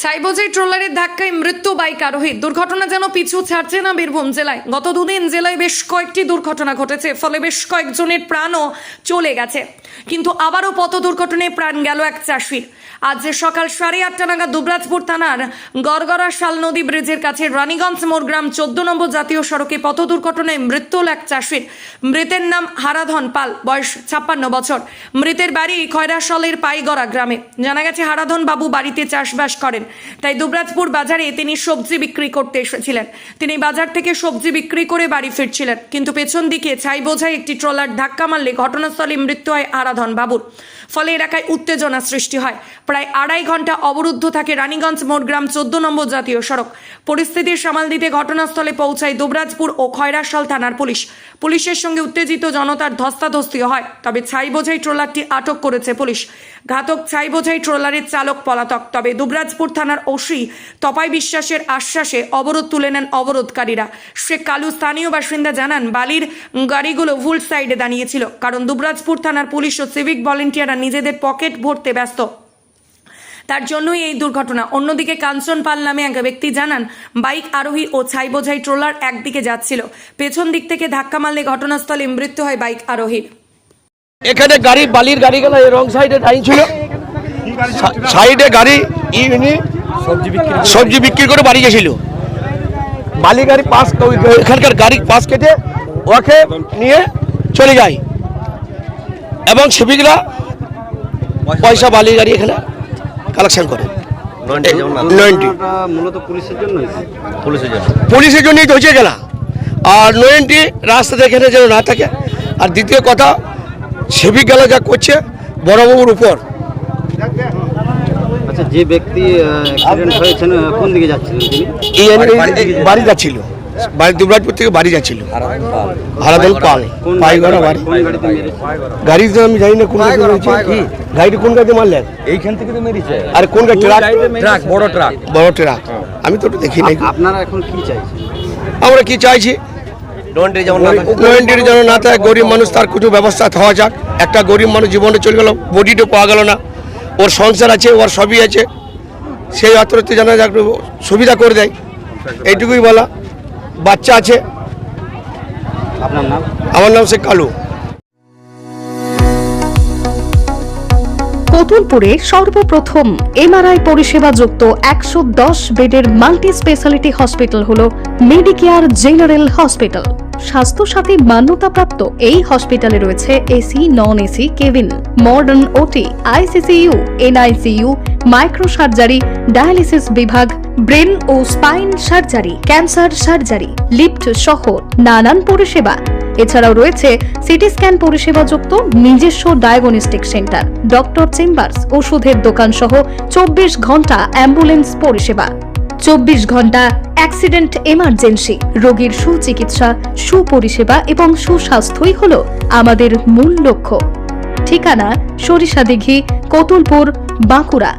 ছাইবোঝাই ট্রলারের ধাক্কায় মৃত্যু বাইক আরোহী। দুর্ঘটনা যেন পিছু ছাড়ছে না বীরভূম জেলায়। গত দুদিন জেলায় বেশ কয়েকটি দুর্ঘটনা ঘটেছে, ফলে বেশ কয়েকজনের প্রাণও চলে গেছে। কিন্তু আবারও পথ দুর্ঘটনায় প্রাণ গেল এক চাষির। আজ সকাল 8:30 নাগাদ দুবরাজপুর থানার গড়গড়া শাল নদী ব্রিজের কাছে রানীগঞ্জ মোড়গ্রাম 14 নম্বর জাতীয় সড়কে পথ দুর্ঘটনায় মৃত্যু হল এক চাষির। মৃতের নাম হারাধন পাল, বয়স 56 বছর। মৃতের বাড়ি খয়রাশালের পাইগড়া গ্রামে। জানা গেছে হারাধন বাবু বাড়িতে চাষবাস করেন, তাই দুবরাজপুর বাজারে তিনি সবজি বিক্রি করতে এসেছিলেন। তিনি বাজার থেকে সবজি বিক্রি করে বাড়ি ফিরছিলেন, কিন্তু পেছন দিকে ছাই বোঝাই একটি ট্রলার ধাক্কা মারলে ঘটনাস্থলে মৃত্যু হয় হারাধন বাবুর। ফলে এলাকায় উত্তেজনা সৃষ্টি হয়। প্রায় 2.5 ঘন্টা অবরুদ্ধ থাকে রানীগঞ্জ মোড়গ্রাম 14 নম্বর জাতীয় সড়ক। পরিস্থিতি সামাল দিতে ঘটনাস্থলে পৌঁছায় দুবরাজপুর ও খয়রাশাল থানার পুলিশ। পুলিশের সঙ্গে উত্তেজিত জনতার ধস্তাধস্তি হয়, তবে ছাই বোঝাই ট্রলারটি আটক করেছে পুলিশ। ঘাতক ছাই বোঝাই ট্রলারের চালক পলাতক। তবে দুবরাজপুর থানার ওসি তপাই বিশ্বাসের আশ্বাসে অবরোধ তুলে নেন অবরোধকারীরা। শেখ কালু স্থানীয় বাসিন্দা জানান, বালির গাড়িগুলো ভুল সাইডে দাঁড়িয়েছিল, কারণ দুবরাজপুর থানার পুলিশ ও সিভিক ভলেন্টিয়াররা নিজেদের পকেট ভরতে ব্যস্ত, তার জন্যই এই দুর্ঘটনা। অন্যদিকে কাঞ্চন পাল নামে এক ব্যক্তি জানান, বাইক আরোহী ও ছাই বোঝাই ট্রলার একদিকে যাচ্ছিল, পেছন দিক থেকে ধাক্কা মারলে ঘটনাস্থলে মৃত্যু হয় বাইক আরোহীর। এখানে গাড়ি বালির গাড়িগুলো রং সাইডে দাঁড়িয়েছিল, সাইডে গাড়ি সবজি বিক্রি করে বাড়ি গেছিল। বালি গাড়ি পাস, এখানকার গাড়ি পাস কেটে ওকে নিয়ে চলে যায় এবং সিভিকরা পয়সা বালি গাড়ি এখানে কালেকশন করে। পুলিশের জন্যই তো হচ্ছে গেলা, আর 90 রাস্তাতে এখানে যেন না থাকে। আর দ্বিতীয় কথা, সিভিক গেলা যা করছে বড়বাবুর উপর। আচ্ছা, যে ব্যক্তি অ্যাক্সিডেন্ট হয়েছেন কোন দিকে যাচ্ছিলেন? বাড়ি যাচ্ছিল, দুবরাজপুর থেকে বাড়ি যাচ্ছিল। হারাধন পাল, পাইগড়া বাড়ি। গাড়ি তো আমি জানি না কোন গাড়িতে মেরেছে, গাড়িটা কোন গাড়িতে মারলেন? এইখান থেকে তো মেরেছে। আর কোন গাড়ি? ট্রাক, বড় ট্রাক। আমি তো দেখি নাই। আপনারা এখন কি চাইছেন? আমরা কি চাইছি, যেন না থাকে, গরিব মানুষ তার কিছু ব্যবস্থা হওয়া যাক। একটা গরিব মানুষ জীবনে চলে গেল, বডিটা পাওয়া গেল না, ওর সংসার আছে, ওর সবই আছে, সেই অতরিতে যেন একটু সুবিধা করে দেয়, এইটুকুই বলা। বাচ্চা আছে। আপনার নাম? আমার নাম শেখ কালু। কতুলপুরে সর্বপ্রথম এমআরআই পরিষেবা যুক্ত 110 বেডের মাল্টি স্পেশালিটি হসপিটাল হল মেডিকেয়ার জেনারেল হসপিটাল। স্বাস্থ্যসাথী মান্যতাপ্রাপ্ত এই হসপিটালে রয়েছে AC, non AC cabin, modern OT, ICCU, NICU, micro surgery, dialysis বিভাগ, ব্রেন ও spine surgery, cancer surgery, lift সহ নানান পরিষেবা। এছাড়াও রয়েছে সিটি স্ক্যান পরিষেবা যুক্ত নিজস্ব ডায়াগনস্টিক সেন্টার, ডক্টর চেম্বার্স, ওষুধের দোকান সহ 24 ঘন্টা অ্যাম্বুলেন্স পরিষেবা। 24 ঘন্টা অ্যাক্সিডেন্ট এমার্জেন্সি, রোগীর সুচিকিৎসা, সুপরিষেবা এবং সুস্বাস্থ্যই হল আমাদের মূল লক্ষ্য। ঠিকানা সরিষাদিঘি, কতুলপুর, বাঁকুড়া।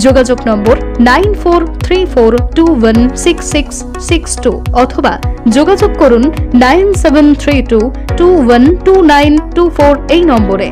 যোগাযোগ নম্বর 9434216662 অথবা যোগাযোগ করুন 9732212924 এই নম্বরে।